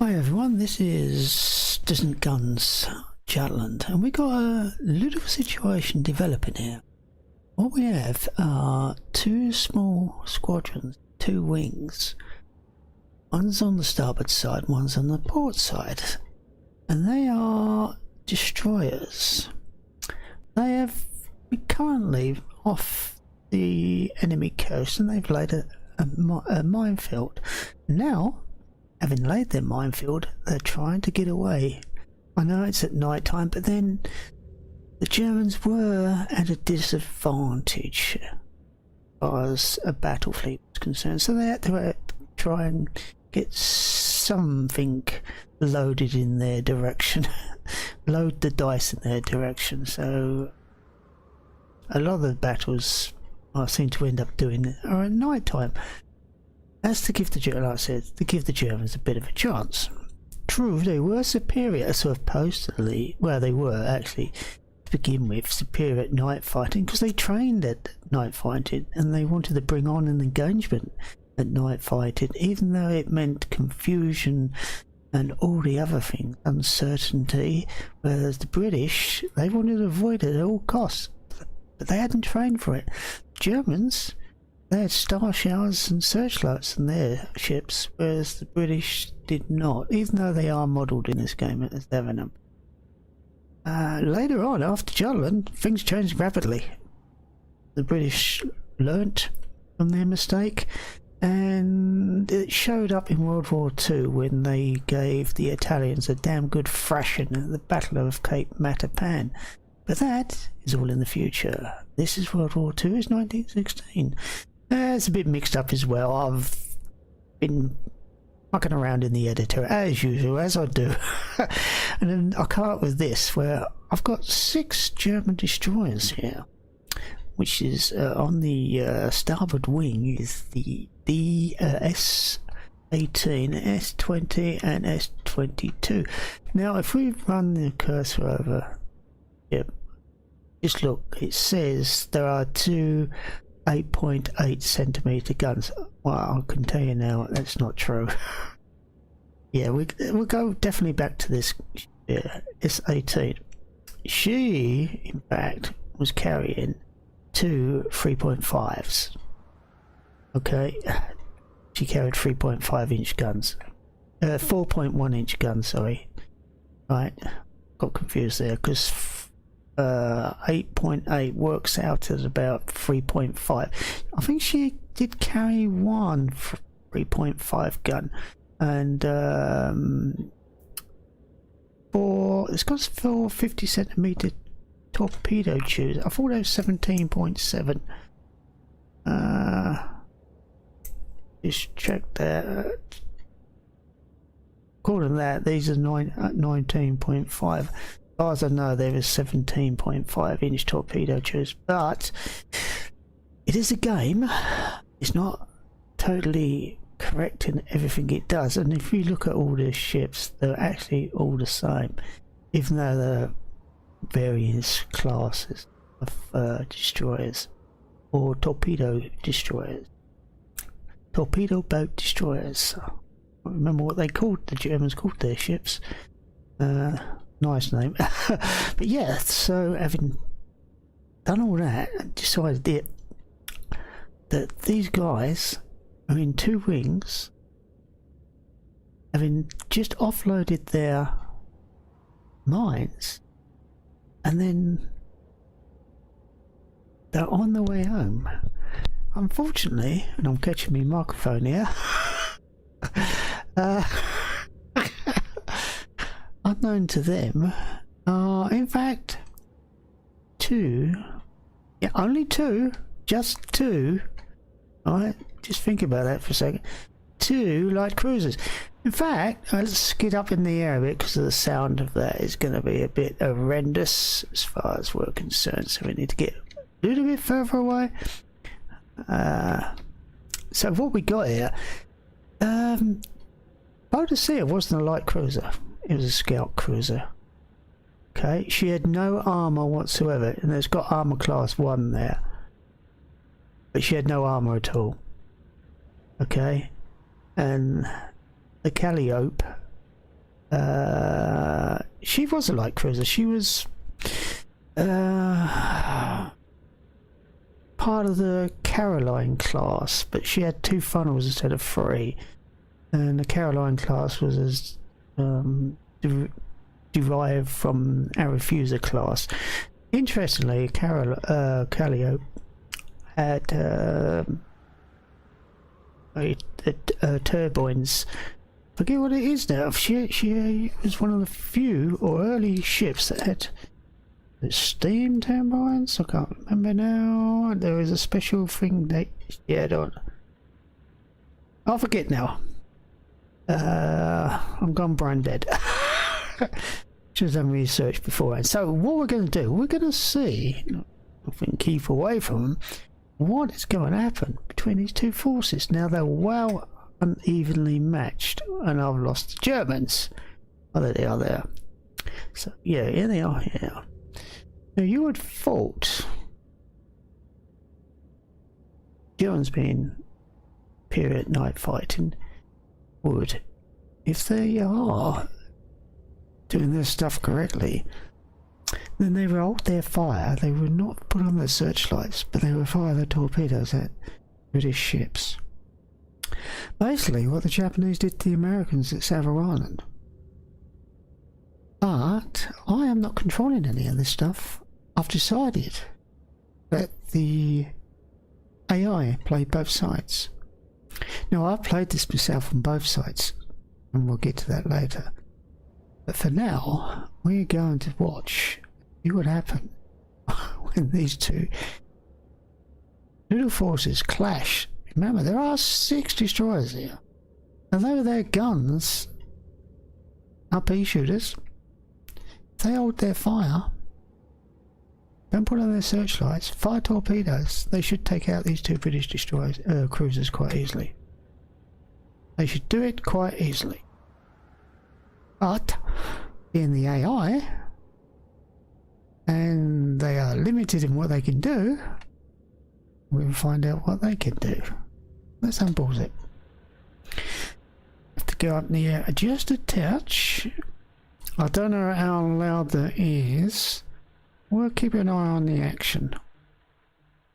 Hi everyone, this is Distant Guns Jutland, and we got a little situation developing here. What we have are two small squadrons, two wings. One's on the starboard side, one's on the port side, and they are destroyers. They have been currently off the enemy coast, and they've laid a minefield. Now, having laid their minefield, they're trying to get away. I know it's at night time, but then the Germans were at a disadvantage as far as a battle fleet was concerned, so they had to try and get something loaded in their direction, load the dice in their direction. So a lot of the battles I seem to end up doing are at night time. That's to give the Germans, like I said, to give the Germans a bit of a chance. True, they were superior, supposedly. Well, they were actually, to begin with, superior at night fighting because they trained at night fighting and they wanted to bring on an engagement at night fighting, even though it meant confusion and all the other things, uncertainty. Whereas the British, they wanted to avoid it at all costs, but they hadn't trained for it. Germans, they had star showers and searchlights in their ships, whereas the British did not, even though they are modelled in this game as Debenham. Later on, after Jutland, things changed rapidly. The British learnt from their mistake, and it showed up in World War II when they gave the Italians a damn good thrashing at the Battle of Cape Matapan. But that is all in the future. This is World War II, it's 1916. It's a bit mixed up as well. I've been mucking around in the editor as usual, as I do. And then I come up with this, where I've got 6 German destroyers here, which is on the starboard wing is the S-18, S-20 and S-22. Now if we run the cursor over, just look, it says there are 2 8.8 centimeter guns. Well, I can tell you now that's not true. Yeah, we'll go definitely back to this S-18. She, in fact, was carrying 2 3.5s. Okay, she carried 3.5 inch guns, 4.1 inch guns. Sorry, right, got confused there because 8.8 works out as about 3.5. I think she did carry one 3.5 gun, and it's got 4 50 centimeter torpedo tubes. I thought it was 17.7. Just check that. According to that, these are 19.5. As far as I know, there is 17.5 inch torpedo tubes, but it is a game. It's not totally correct in everything it does, and if you look at all the ships, they're actually all the same, even though they're various classes of destroyers or torpedo destroyers, torpedo boat destroyers. I don't remember what they called, the Germans called their ships. Nice name. But yeah, so having done all that, I decided that these guys are in 2 wings, having just offloaded their mines, and then they're on their way home. Unfortunately, and I'm catching my microphone here, unknown to them, in fact 2, yeah, only 2, just 2, alright, just think about that for a second, 2 light cruisers. In fact, let's get up in the air a bit because the sound of that is going to be a bit horrendous as far as we're concerned, so we need to get a little bit further away. So what we got here, Bodicea wasn't a light cruiser, it was a scout cruiser. Okay, she had no armour whatsoever, and it's got armour class 1 there, but she had no armour at all. Okay, and the Calliope She was a light cruiser. She was part of the Caroline class, but she had 2 funnels instead of 3. And the Caroline class was as derived from our refuser class. Interestingly, Callio had turbines. Forget what it is now. She was one of the few or early ships that had steam turbines. I can't remember now. There was a special thing they had on. I'll forget now. I'm gone brain dead. Should have done research beforehand. So what we're going to do, we're going to see, nothing keep away from them, what is going to happen between these 2 forces. Now they're well unevenly matched, and I've lost the Germans. Oh, there they are there. So yeah, here they are here. Now you would thought Germans being period night fighting would, if they are doing their stuff correctly, then they would hold their fire. They would not put on their searchlights, but they would fire their torpedoes at British ships. Basically what the Japanese did to the Americans at Savo Island. But I am not controlling any of this stuff. I've decided that the AI play both sides. Now I've played this myself on both sides, and we'll get to that later. But for now, we're going to watch see what happened when these 2 little forces clash. Remember, there are 6 destroyers here. Although their guns are pea shooters, if they hold their fire, don't put on their searchlights, fire torpedoes, they should take out these 2 British destroyers, cruisers quite easily. They should do it quite easily. But in the AI, and they are limited in what they can do, we'll find out what they can do. Let's unpause it. Have to go up in the air just a touch. I don't know how loud that is. We'll keep an eye on the action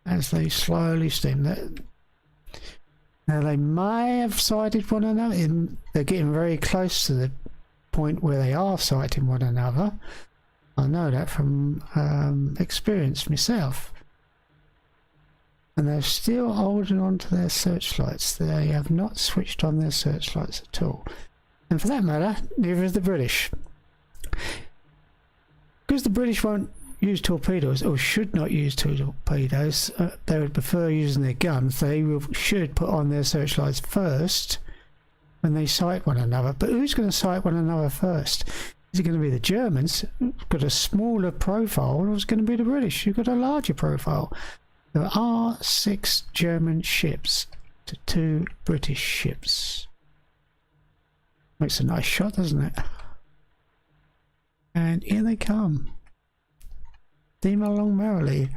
as they slowly steam. Now they may have sighted one another. They're getting very close to the point where they are sighting one another. I know that from experience myself. And they're still holding on to their searchlights. They have not switched on their searchlights at all. And for that matter, neither is the British. Because the British won't use torpedoes, or should not use torpedoes, they would prefer using their guns. They should put on their searchlights first when they sight one another. But who's going to sight one another first? Is it going to be the Germans, who've got a smaller profile, or is it going to be the British, who've got a larger profile? There are 6 German ships to 2 British ships. Makes a nice shot, doesn't it? And here they come. Steam along merrily.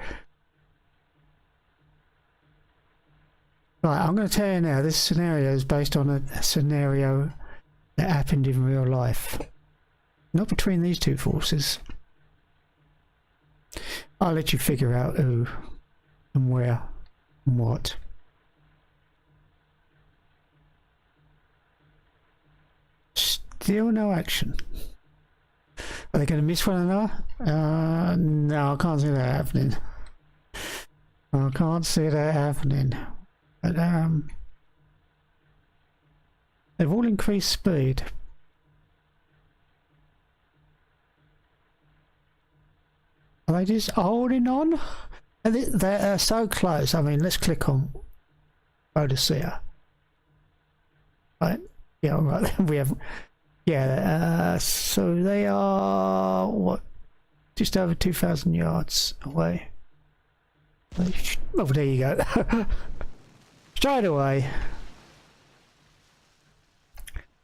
Right, I'm going to tell you now, this scenario is based on a scenario that happened in real life. Not between these 2 forces. I'll let you figure out who and where and what. Still no action. Are they going to miss one another? No, I can't see that happening. I can't see that happening. But they've all increased speed. Are they just holding on? They're so close. I mean, let's click on Odysseus. Right? Yeah, all right. We have. Yeah. So they are what? Just over 2,000 yards away. Oh, there you go. Straight away.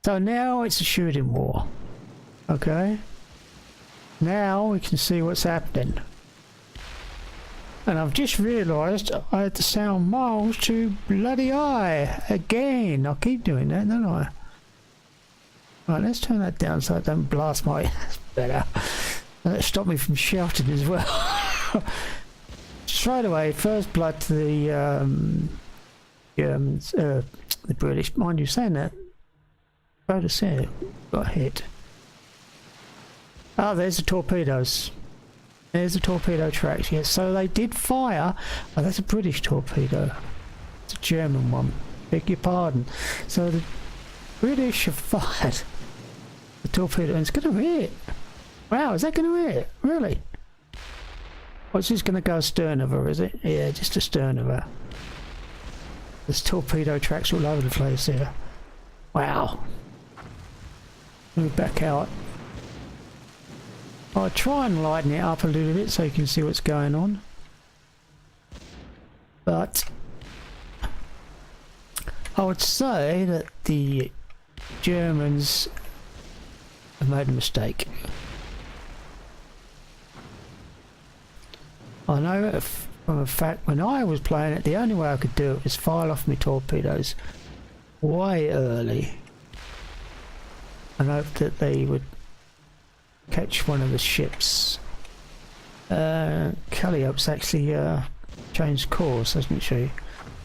So now it's a shooting war. Okay. Now we can see what's happening. And I've just realised I had to sound miles too bloody high again. I keep doing that, don't I? Right, let's turn that down so it don't blast my... That's better. And that stopped me from shouting as well. Straight away, first blood to the Germans, the British. Mind you, saying that, Bodas here got hit. Oh, there's the torpedoes. There's the torpedo tracks, yes. So they did fire. Oh, that's a British torpedo. It's a German one. Beg your pardon. So the British have fired the torpedo and it's going to hit. Wow, is that going to hit? Really? What's this going to go astern of her, is it? Yeah, just astern of her. There's torpedo tracks all over the place here. Wow. Move back out. I'll try and lighten it up a little bit so you can see what's going on. But I would say that the Germans have made a mistake. I know from a fact when I was playing it, the only way I could do it was fire off my torpedoes way early and hope that they would catch one of the ships. Calliope's actually changed course, hasn't she?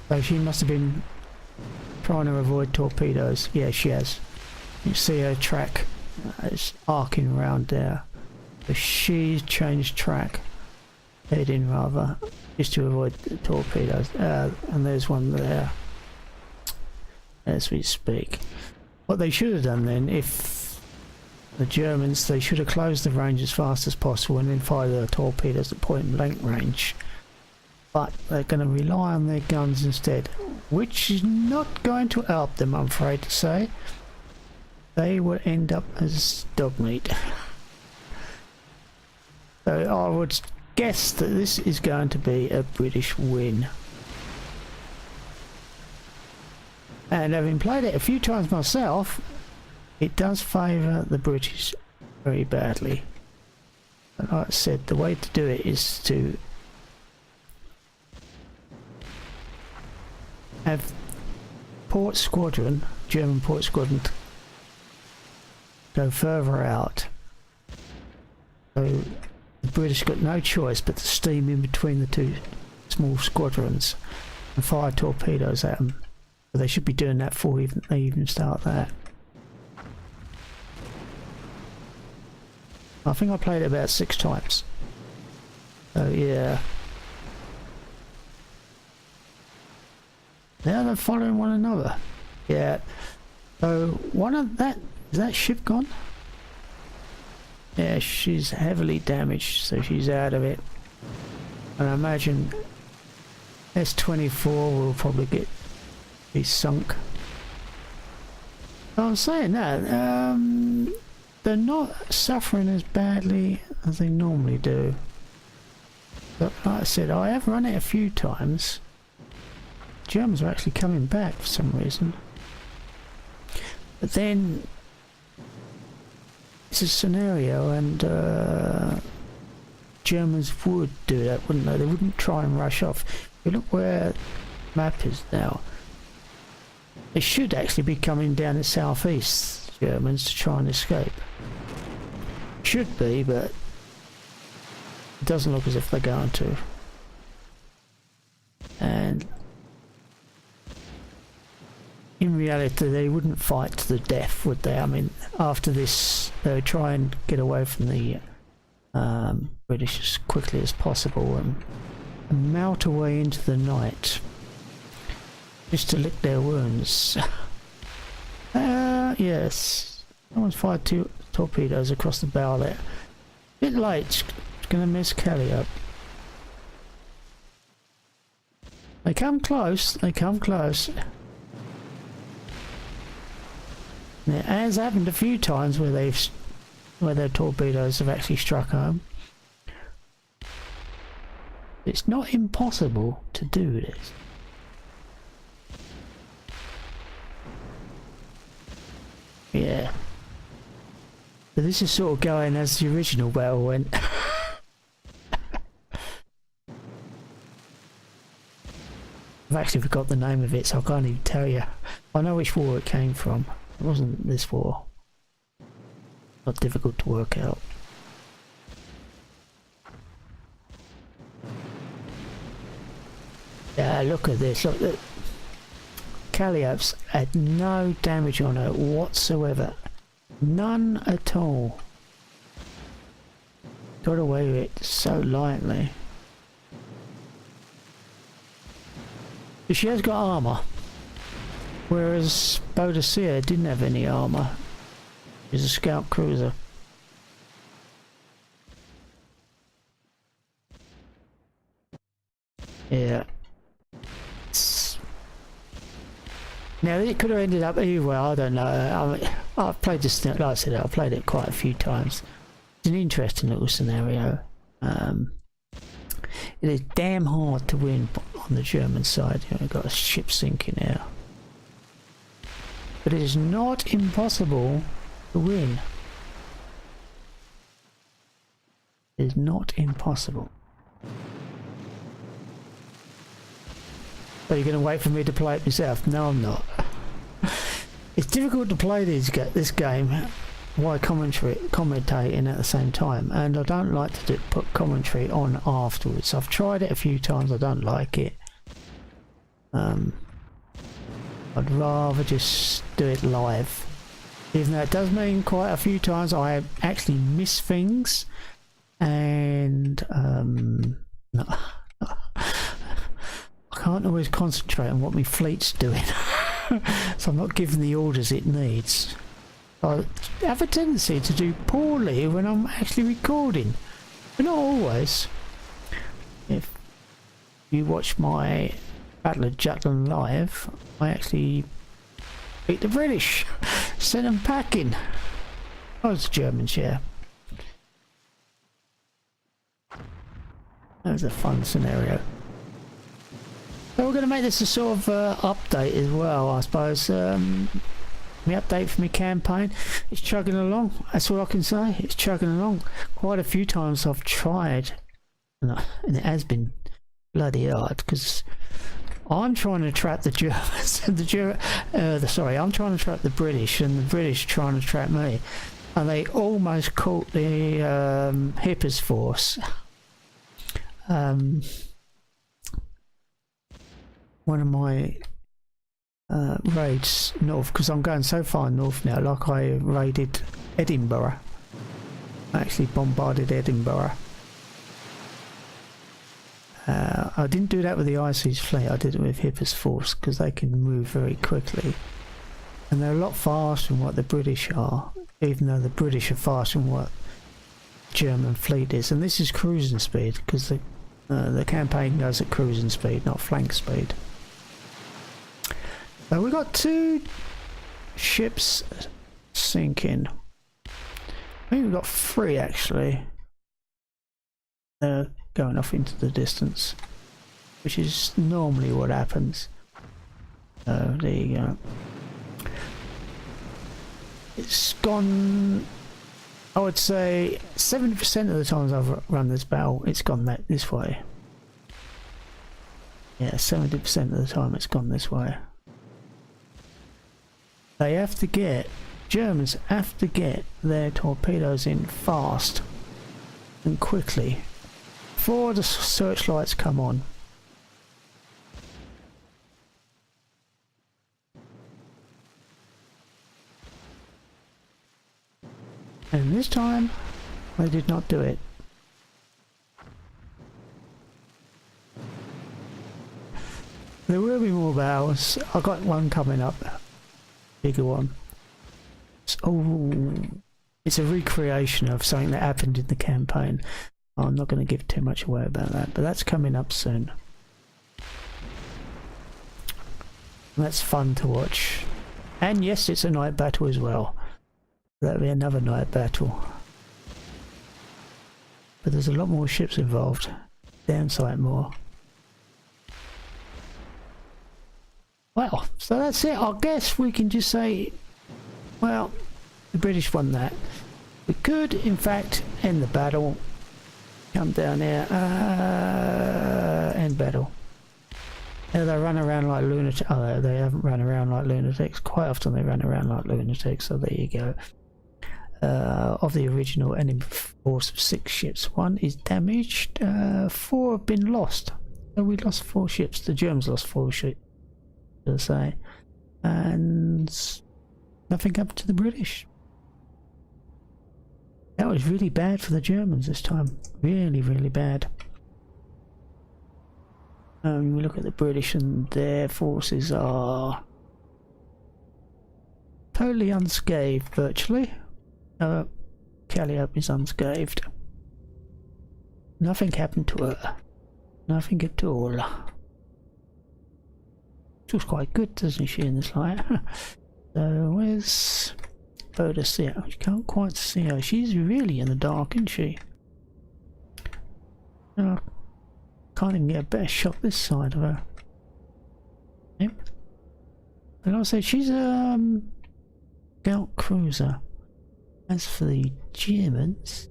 So she must have been trying to avoid torpedoes. Yeah, she has. You see her track is arcing around there. So she's changed track. Heading rather, just to avoid the torpedoes. And there's one there as we speak. What they should have done then, if the Germans, they should have closed the range as fast as possible and then fire their torpedoes at point blank range. But they're going to rely on their guns instead, which is not going to help them, I'm afraid to say. They will end up as dog meat. So I would guess that this is going to be a British win. And having played it a few times myself, it does favour the British very badly. But like I said, the way to do it is to have port squadron, German port squadron, go further out. So the British got no choice but to steam in between the two small squadrons and fire torpedoes at them. But they should be doing that before they even start that. I think I played it about 6 times. So yeah. Now they're following one another. Yeah. So one of that, is that ship gone? Yeah, she's heavily damaged, so she's out of it. And I imagine S-24 will probably be sunk. I'm saying that, they're not suffering as badly as they normally do. But like I said, I have run it a few times. Germans are actually coming back for some reason. But then it's a scenario, and Germans would do that, wouldn't they? They wouldn't try and rush off. If you look where the map is now, they should actually be coming down the southeast, Germans, to try and escape. Should be, but it doesn't look as if they're going to. And in reality, they wouldn't fight to the death, would they? I mean, after this, they would try and get away from the British as quickly as possible and melt away into the night, just to lick their wounds. Yes, someone's fired 2 torpedoes across the bow there. Bit late, it's gonna miss Calliope. They come close, they come close. Now, it has happened a few times where their torpedoes have actually struck home. It's not impossible to do this. Yeah. But this is sort of going as the original battle went. I've actually forgot the name of it, so I can't even tell you. I know which war it came from. It wasn't this war. Not difficult to work out. Yeah, look at this. Look, the Calliope's had no damage on her whatsoever. None at all. Got away with it so lightly. But she has got armour. Whereas Boadicea didn't have any armour. She's a scout cruiser. Yeah. Now it could have ended up either way, I don't know. I mean, I've played this, like I said, I've played it quite a few times. It's an interesting little scenario. It is damn hard to win on the German side. You know, got a ship sinking now. But it is not impossible to win. It is not impossible. Are you going to wait for me to play it myself? No, I'm not. It's difficult to play this game while commentating at the same time, and I don't like to put commentary on afterwards. I've tried it a few times, I don't like it. I'd rather just do it live. Even though it does mean quite a few times I actually miss things, and no. I can't always concentrate on what my fleet's doing, so I'm not giving the orders it needs. I have a tendency to do poorly when I'm actually recording, but not always. If you watch my Battle of Jutland live, I actually beat the British, sent them packing. I was Germans, yeah. That was a fun scenario. So we're going to make this a sort of update as well, I suppose. My update for my campaign. It's chugging along. That's all I can say. It's chugging along. Quite a few times I've tried, and it has been bloody hard because I'm trying to trap the Germans and I'm trying to trap the British, and the British trying to trap me, and they almost caught the Hippers force. One of my raids north, because I'm going so far north now, like I raided Edinburgh. I actually bombarded Edinburgh. I didn't do that with the Ice Age fleet, I did it with Hippers force because they can move very quickly. And they're a lot faster than what the British are, even though the British are faster than what German fleet is. And this is cruising speed, because the campaign goes at cruising speed, not flank speed. So we've got 2 ships sinking. I think we've got 3 actually. They're going off into the distance, which is normally what happens. So there you go. It's gone, I would say 70% of the times I've run this battle, it's gone this way. Yeah, 70% of the time it's gone this way. They have to get, Germans have to get their torpedoes in fast and quickly before the searchlights come on. And this time they did not do it. There will be more battles. I've got one coming up. Bigger one. It's a recreation of something that happened in the campaign. I'm not going to give too much away about that, but that's coming up soon. And that's fun to watch. And yes, it's a night battle as well. That'll be another night battle. But there's a lot more ships involved. Downside more. Well, so that's it. I guess we can just say, well, the British won that. We could, in fact, end the battle. Come down here. End battle. Yeah, they run around like lunatics. Oh, they haven't run around like lunatics. Quite often they run around like lunatics, so there you go. of the original enemy force of 6 ships. 1 is damaged, 4 have been lost. So we lost 4 ships. The Germans lost 4 ships, to say, and nothing happened to the British. That was really bad for the Germans this time. Really, really bad. We look at the British, and their forces are totally unscathed, virtually. Calliope is unscathed. Nothing happened to her. Nothing at all. She was quite good, doesn't she, in this light? So where's Bodicea? You can't quite see her. She's really in the dark, isn't she? Can't even get a better shot this side of her. Yep. And I'll say she's a scout cruiser. As for the Germans,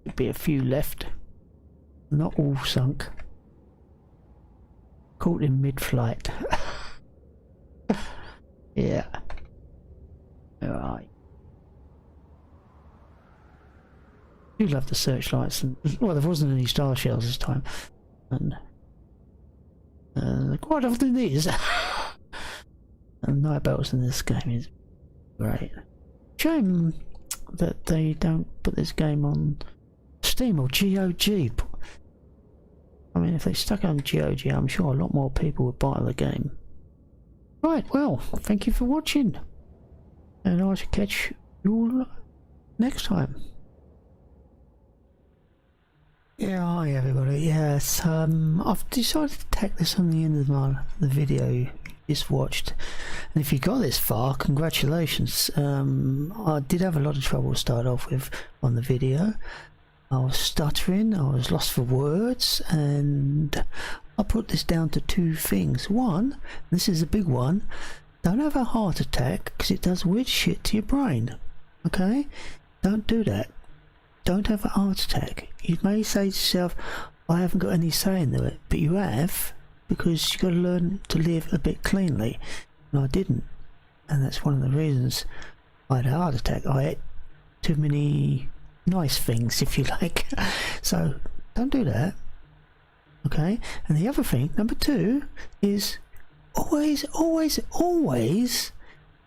there'll be a few left. Not all sunk. Caught in mid-flight. Yeah. Alright. I do love the searchlights, and well, there wasn't any star shells this time, and quite often it is. And night battles in this game is great. Shame that they don't put this game on Steam or GOG. I mean, if they stuck it on GOG, I'm sure a lot more people would buy the game. Right, well, thank you for watching, and I shall catch you all next time. Yeah, hi everybody. Yes, I've decided to tack this on the end of the video you just watched, and if you got this far, congratulations. I did have a lot of trouble to start off with on the video. I was stuttering, I was lost for words, and I put this down to 2 things. One, this is a big one, don't have a heart attack, because it does weird shit to your brain. Okay? Don't do that. Don't have a heart attack. You may say to yourself, I haven't got any say in it, but you have, because you've got to learn to live a bit cleanly. And I didn't. And that's one of the reasons I had a heart attack. I ate too many nice things, if you like. So don't do that. Okay? And the other thing, number 2, is always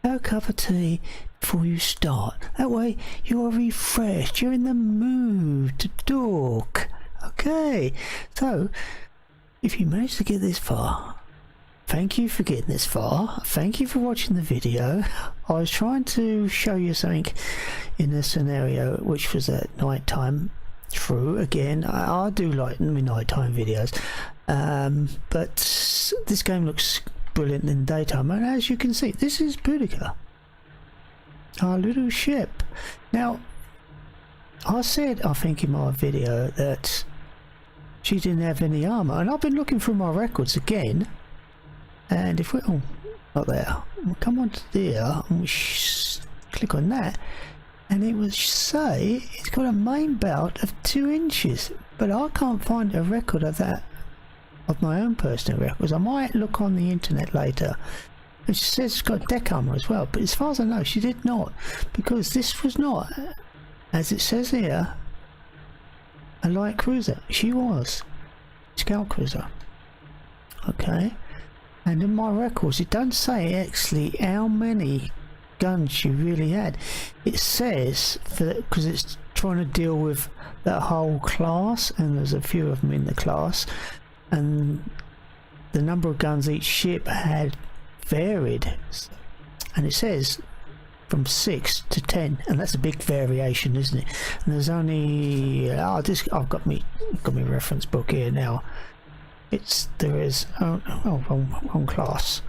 have a cup of tea before you start. That way you're refreshed, you're in the mood to talk. Okay, so if you managed to get this far, thank you for getting this far. Thank you for watching the video. I was trying to show you something in this scenario which was at night time through. Again, I do like my nighttime videos, but this game looks brilliant in daytime, and as you can see, this is Boudica, our little ship. Now, I said, I think in my video, that she didn't have any armour, and I've been looking through my records again, and if we, oh, not there, we'll come on to there, and we click on that, and it would say it's got a main belt of 2 inches, but I can't find a record of that, of my own personal records. I might look on the internet later. It says it's got deck armour as well, but as far as I know, she did not, because this was not, as it says here, a light cruiser. She was scout cruiser. Okay, and in my records it doesn't say actually how many guns she really had. It says, because it's trying to deal with that whole class, and there's a few of them in the class, and the number of guns each ship had varied, and it says from 6 to 10, and that's a big variation, isn't it? And there's only I've got me reference book here now. There is wrong class.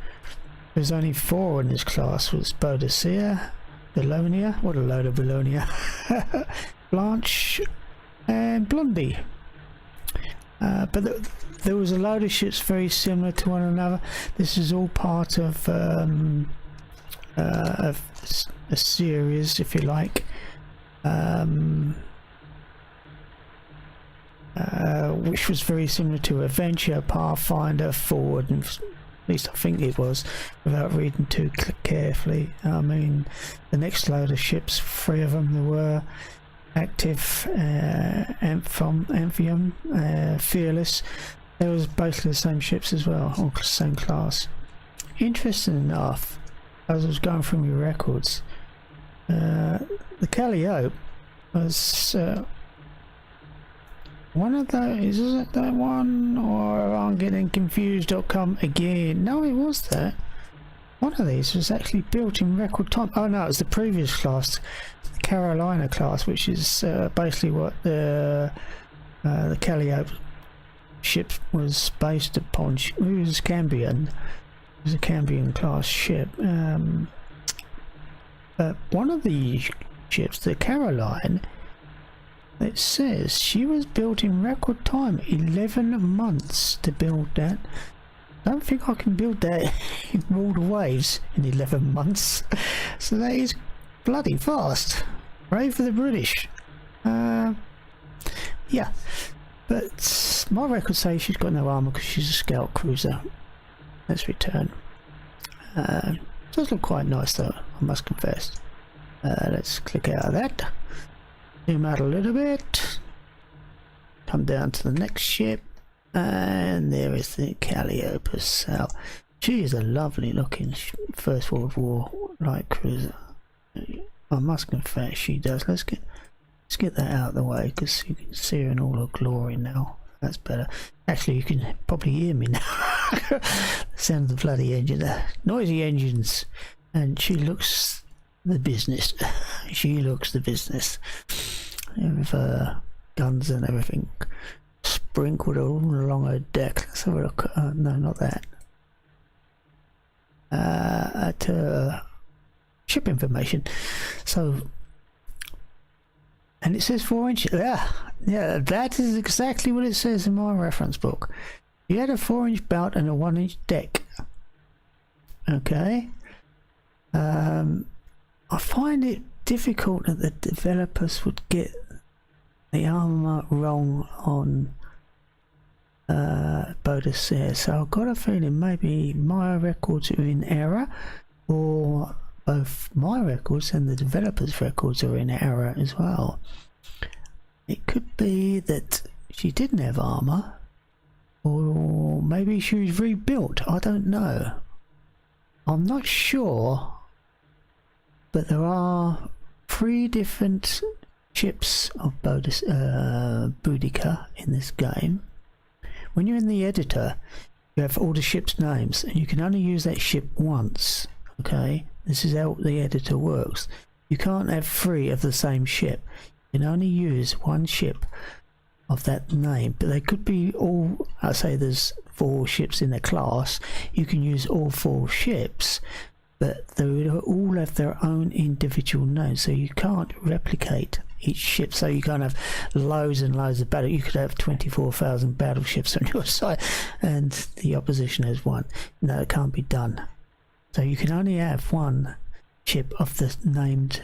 There's only 4 in this class. Was Bodicea, Belonia, what a load of Belonia, Blanche, and Blondie. But there was a load of ships very similar to one another. This is all part of a series, if you like, which was very similar to Adventure, Pathfinder, Forward, and least I think it was, without reading too carefully. I mean, the next load of ships, 3 of them there were, Active, Amphion, Fearless. They was basically the same ships as well, all the same class. Interesting enough, as I was going through my records, the Calliope was one of those. Is it that one, or I'm getting confused? Come again? No, it was that. One of these was actually built in record time. Oh no, it was the previous class, the Carolina class, which is basically what the Calliope ship was based upon. It was Cambion. It was a Cambion class ship. But one of the ships, the Caroline, it says she was built in record time, 11 months to build that. I don't think I can build that in all the waves in 11 months. So that is bloody fast. Brave for the British. Yeah. But my records say she's got no armour because she's a scout cruiser. Let's return. Does look quite nice though, I must confess. Let's click out of that. Zoom out a little bit. Come down to the next ship. And there is the Calliope. So she is a lovely looking First World War light cruiser. I must confess she does. Let's get that out of the way because you can see her in all her glory now. That's better. Actually, you can probably hear me now. The sound of the bloody engine. Noisy engines. And she looks the business. She looks the business. With guns and everything sprinkled all along her deck. Let's have a look. No, not that. At ship information. So, and it says 4 inch. Yeah, that is exactly what it says in my reference book. You had a 4-inch bout and a 1-inch deck. Okay. I find it difficult that the developers would get the armour wrong on Bodicea, so I've got a feeling maybe my records are in error, or both my records and the developers' records are in error as well. It could be that she didn't have armour, or maybe she was rebuilt. I don't know. I'm not sure, but there are 3 different ships of Boudica in this game. When you're in the editor, you have all the ship's names, and you can only use that ship once. Okay, this is how the editor works. You can't have 3 of the same ship. You can only use 1 ship of that name, but they could be all. I say there's 4 ships in the class. You can use all 4 ships, but they would all have their own individual names, so you can't replicate each ship. So you can't have loads and loads of battle. You could have 24,000 battleships on your side and the opposition has 1. No, it can't be done. So you can only have 1 ship of the named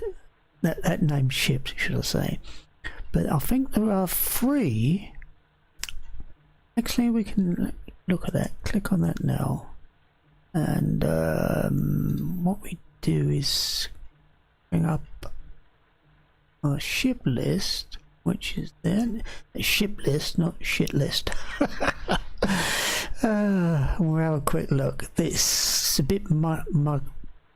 that named ship, should I say. But I think there are 3. Actually, we can look at that. Click on that now. And what we do is bring up our ship list, which is there. A ship list, not shit list. We'll have a quick look. This is a bit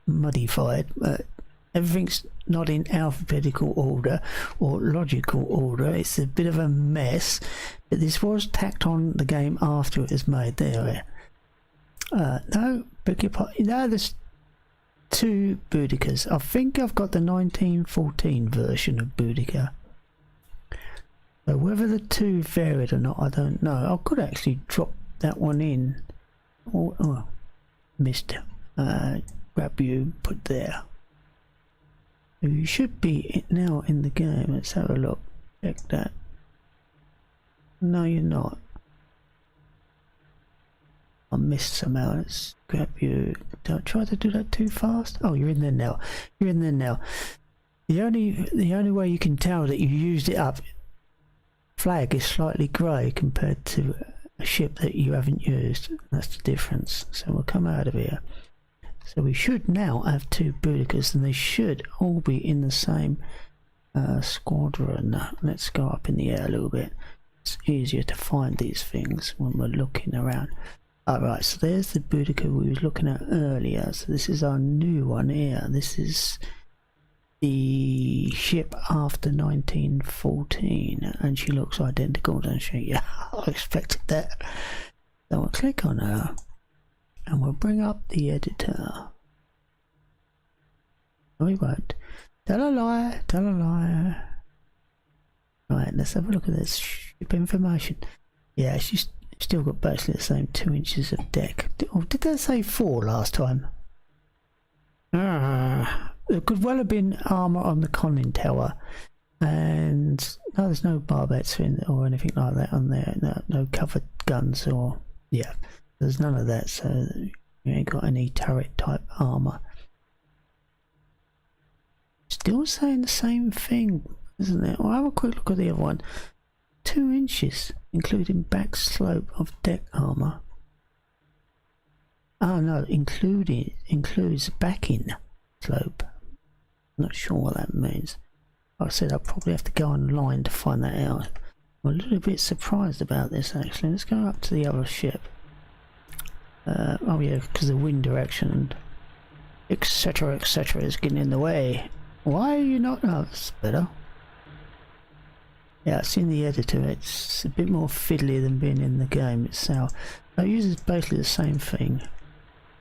modified, but everything's not in alphabetical order or logical order. It's a bit of a mess, but this was tacked on the game after it was made. There. No, beg your pardon. No, there's 2 Boudicas. I think I've got the 1914 version of Boudica. So whether the 2 varied or not, I don't know. I could actually drop that one in. Oh, missed. Grab you, put there. So you should be now in the game. Let's have a look. Check that. No, you're not. I missed somehow. Let's grab you. Don't try to do that too fast. Oh, you're in there now. You're in there now. The only way you can tell that you used it up, flag is slightly grey compared to a ship that you haven't used. That's the difference. So we'll come out of here. So we should now have 2 Boudikas, and they should all be in the same squadron. Let's go up in the air a little bit. It's easier to find these things when we're looking around. Alright, so there's the Boudica we was looking at earlier. So this is our new one here. This is the ship after 1914, and she looks identical, doesn't she? Yeah, I expected that. So we'll click on her and we'll bring up the editor. No, we won't. Tell a lie, tell a lie. Right, let's have a look at this ship information. Yeah, she's still got basically the same 2 inches of deck. Oh, did that say 4 last time? There could well have been armour on the conning tower, and no, there's no barbettes or anything like that on there. No covered guns, or yeah, there's none of that. So you ain't got any turret type armour. Still saying the same thing, isn't it? Well, have a quick look at the other one. 2 inches, including back slope of deck armour. Oh no, includes backing slope. Not sure what that means. Like I said, I'll probably have to go online to find that out. I'm a little bit surprised about this actually. Let's go up to the other ship. Oh yeah, because the wind direction, etc, is getting in the way. Why are you not? Oh, that's better. Yeah, it's in the editor. It's a bit more fiddly than being in the game itself. It uses basically the same thing.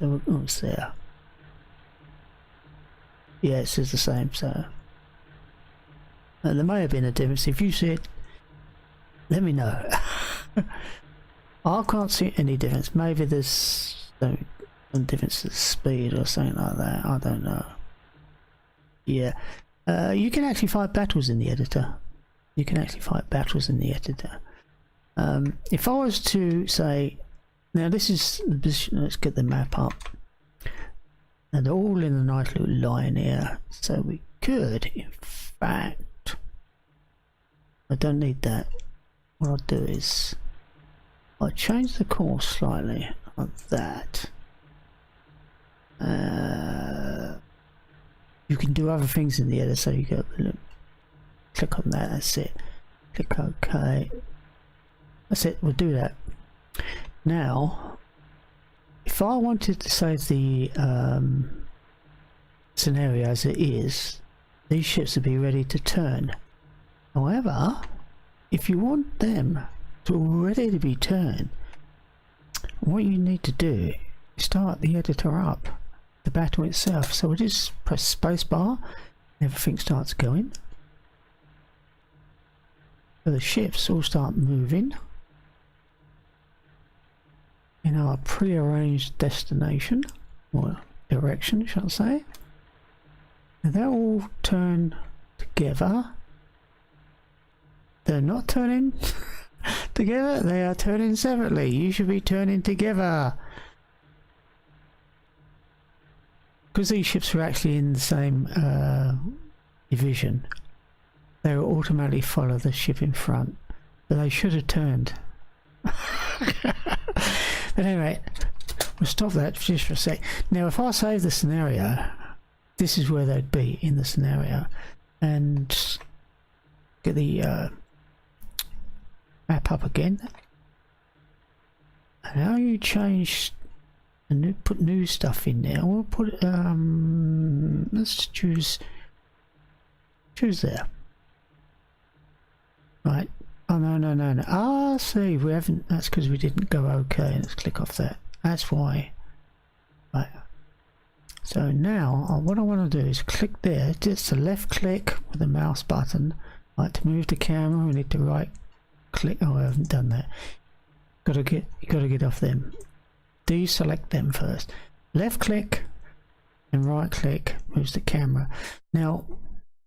Oh, it's there. Yeah, it says the same. So there may have been a difference. If you see it, let me know. I can't see any difference. Maybe there's some difference in speed or something like that. I don't know. Yeah, you can actually fight battles in the editor. You can actually fight battles in the editor. If I was to say, now this is the position, let's get the map up. And they're all in a nice little line here. So we could, in fact, I don't need that. What I'll do is, I'll change the course slightly like that. You can do other things in the editor, so you go, look, click on that, that's it. Click OK. That's it, we'll do that. Now, if I wanted to save the scenario as it is, these ships would be ready to turn. However, if you want them to ready to be turned, what you need to do is start the editor up, the battle itself. So we just press spacebar, everything starts going. So the ships all start moving in our pre-arranged destination, or direction, shall I say. And they all turn together. They're not turning together, they are turning separately. You should be turning together. Because these ships are actually in the same division, they will automatically follow the ship in front. But they should have turned. But anyway, we'll stop that just for a sec. Now if I save the scenario, this is where they'd be in the scenario. And get the map up again. And how you change and put new stuff in there. We'll put let's choose there. Right. Oh no. Ah, see, we haven't. That's because we didn't go OK. Let's click off that. That's why. Right. So now, what I want to do is click there. Just a left click with the mouse button. Right, to move the camera, we need to right click. Oh, I haven't done that. You gotta get off them. Deselect them first. Left click and right click moves the camera. Now,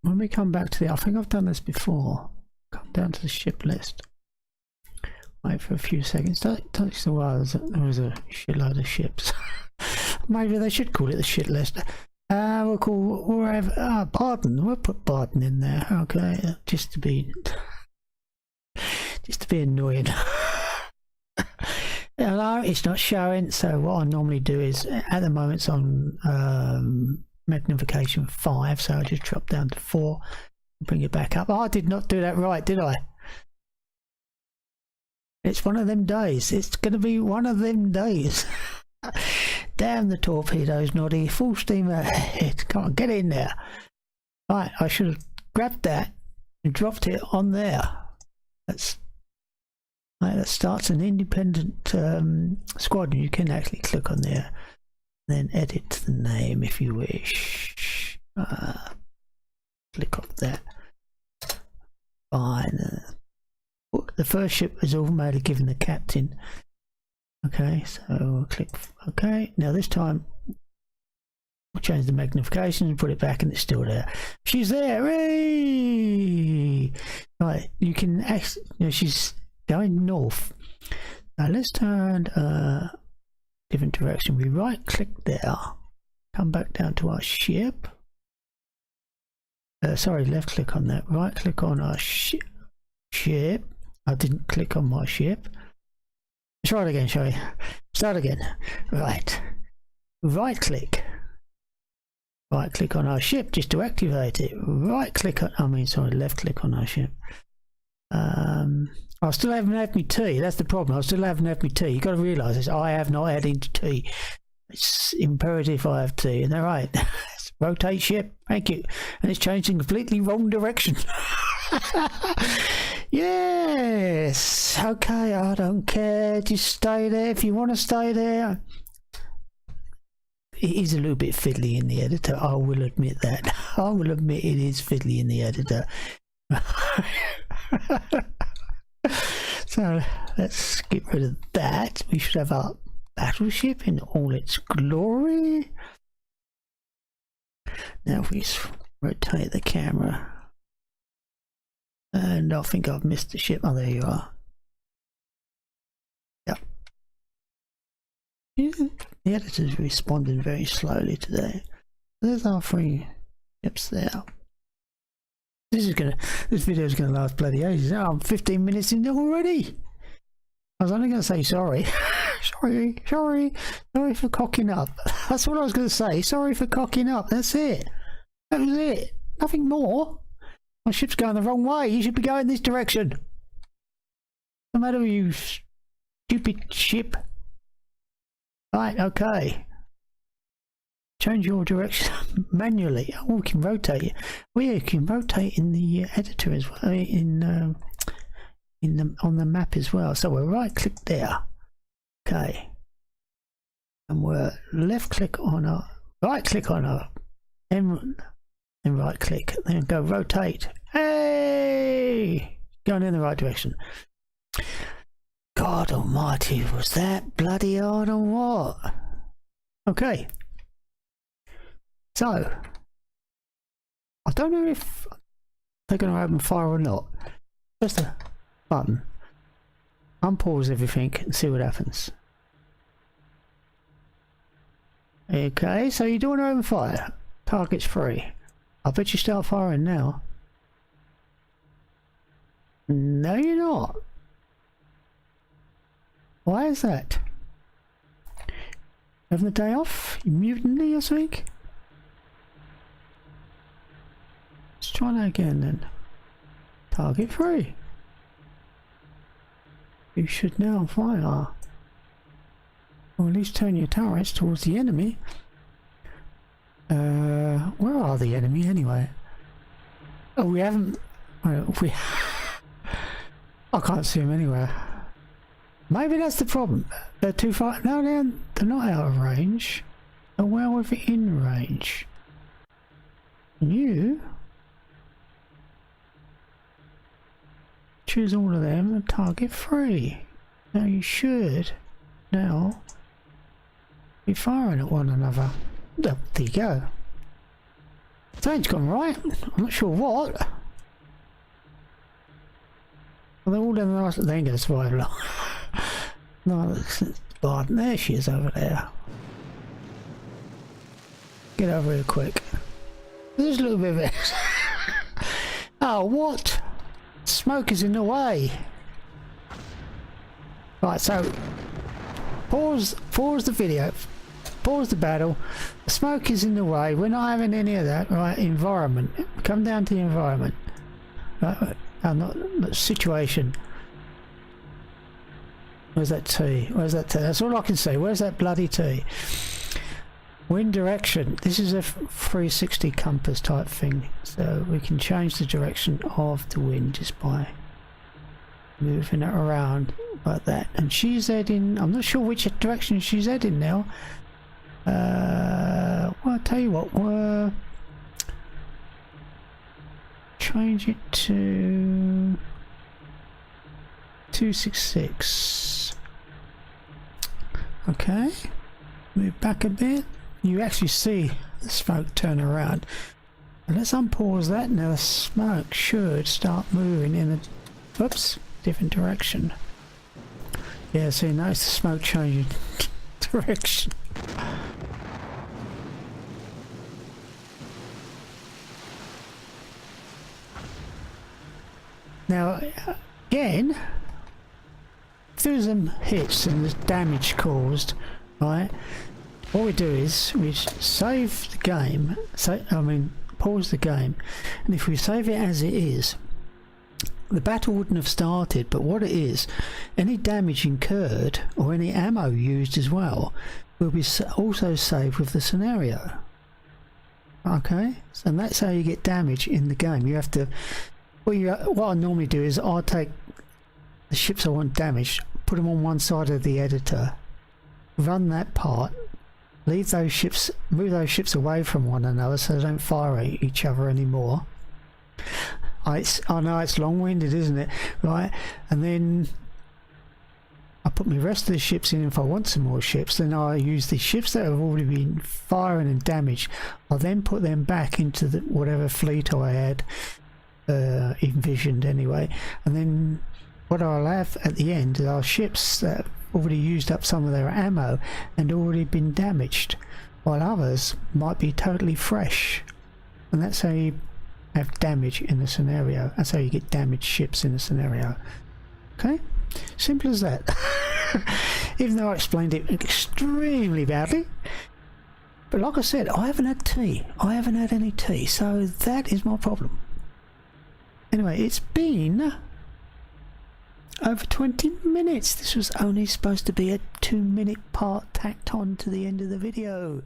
when we come back to the, I think I've done this before. Come down to the ship list. Wait for a few seconds. That takes a while. There was a shitload of ships. Maybe they should call it the shit list. We'll have Barden. We'll put Barden in there. Okay, just to be annoying. Hello, it's not showing. So what I normally do is, at the moment it's on magnification 5, so I just drop down to 4, bring it back up. Oh, I did not do that right, did I? It's one of them days. It's going to be one of them days. Damn the torpedoes, Noddy. Full steam ahead. Come on, get in there. Right, I should have grabbed that and dropped it on there. That's right, that starts an independent squadron. You can actually click on there, then edit the name if you wish. Click off that. Fine. The first ship is automatically given the captain. Okay, so we'll click OK. Now this time we'll change the magnification and put it back, and it's still there. She's there. Hooray! Right, you can actually, you know, she's going north. Now let's turn different direction. We right click there, come back down to our ship. Sorry, left click on that. Right click on our ship. I didn't click on my ship. Try it again, shall we? Start again. Right. Right click. Right click on our ship just to activate it. Right click on, left click on our ship. I still haven't had my tea. That's the problem. I still haven't had my tea. You've got to realise this. I have not had any tea. It's imperative I have tea. And they're right. Rotate ship. Thank you. And it's changed in completely wrong direction. Yes. Okay, I don't care. Just stay there if you want to stay there. It is a little bit fiddly in the editor. I will admit that. I will admit it is fiddly in the editor. So let's get rid of that. We should have our battleship in all its glory. Now if we rotate the camera, and I think I've missed the ship. Oh, there you are. Yep. The editor's responding very slowly today. There's our 3 ships there. This video is gonna last bloody ages. Oh, I'm 15 minutes in already. I was only gonna say sorry. sorry for cocking up. That's what I was gonna say. Sorry for cocking up. That's it. That was it. Nothing more. My ship's going the wrong way. You should be going this direction. No matter with you, stupid ship. Right, okay. Change your direction manually. Oh, we can rotate it. Well, yeah, you can rotate in the editor as well. On the map as well. So we'll right click there. Okay. And we'll left click on our right click on our and right click. Then go rotate. Hey! Going in the right direction. God almighty, was that bloody hard or what? Okay. So, I don't know if they're going to open fire or not. Just a button. Unpause everything and see what happens. Okay, so you don't want to open fire. Target's free. I bet you start firing now. No, you're not. Why is that? Having the day off? You mutiny or something? Let's try that again then. Target free. You should now fire. Or at least turn your turrets towards the enemy. Where are the enemy anyway? Oh, we haven't. I can't see them anywhere. Maybe that's the problem. They're too far. No, they're not out of range. They're well within range. You choose all of them and target free. Now you should now be firing at one another. There you go. Something's gone right. I'm not sure what. Well, they're all in the right. They ain't going to survive long. No, that's Barton. There she is over there. Get over here quick. There's a little bit of it. Oh, what? Smoke is in the way. Right, so pause the video, pause the battle. The smoke is in the way. We're not having any of that. Right, environment. Come down to the environment. Right, not situation. Where's that T? Where's that T? That's all I can see. Where's that bloody T? Wind direction. This is a 360 compass type thing, so we can change the direction of the wind just by moving it around like that. And she's heading, I'm not sure which direction she's heading now. Well, I'll tell you what, we'll change it to 266. Okay, move back a bit. You actually see the smoke turn around. And let's unpause that. Now the smoke should start moving in a different direction. Yeah, see, notice the smoke changing direction. Now again, if there's some hits and there's damage caused, right, what we do is we save the game, pause the game, and if we save it as it is, the battle wouldn't have started, but what it is, any damage incurred or any ammo used as well will be also saved with the scenario. Okay, so that's how you get damage in the game. You have to, what I normally do is I'll take the ships I want damaged, put them on one side of the editor, run that part, leave those ships, move those ships away from one another so they don't fire at each other anymore. I know it's long-winded, isn't it? Right, and then I put my rest of the ships in. If I want some more ships, then I use the ships that have already been firing and damaged. I'll then put them back into the whatever fleet I had envisioned anyway, and then what I'll have at the end are ships that have already used up some of their ammo and already been damaged, while others might be totally fresh. And that's how you have damage in the scenario. That's how you get damaged ships in the scenario. Okay, simple as that. Even though I explained it extremely badly, but like I said, I haven't had tea. I haven't had any tea, so that is my problem. Anyway, it's been over 20 minutes. This was only supposed to be a 2-minute part tacked on to the end of the video.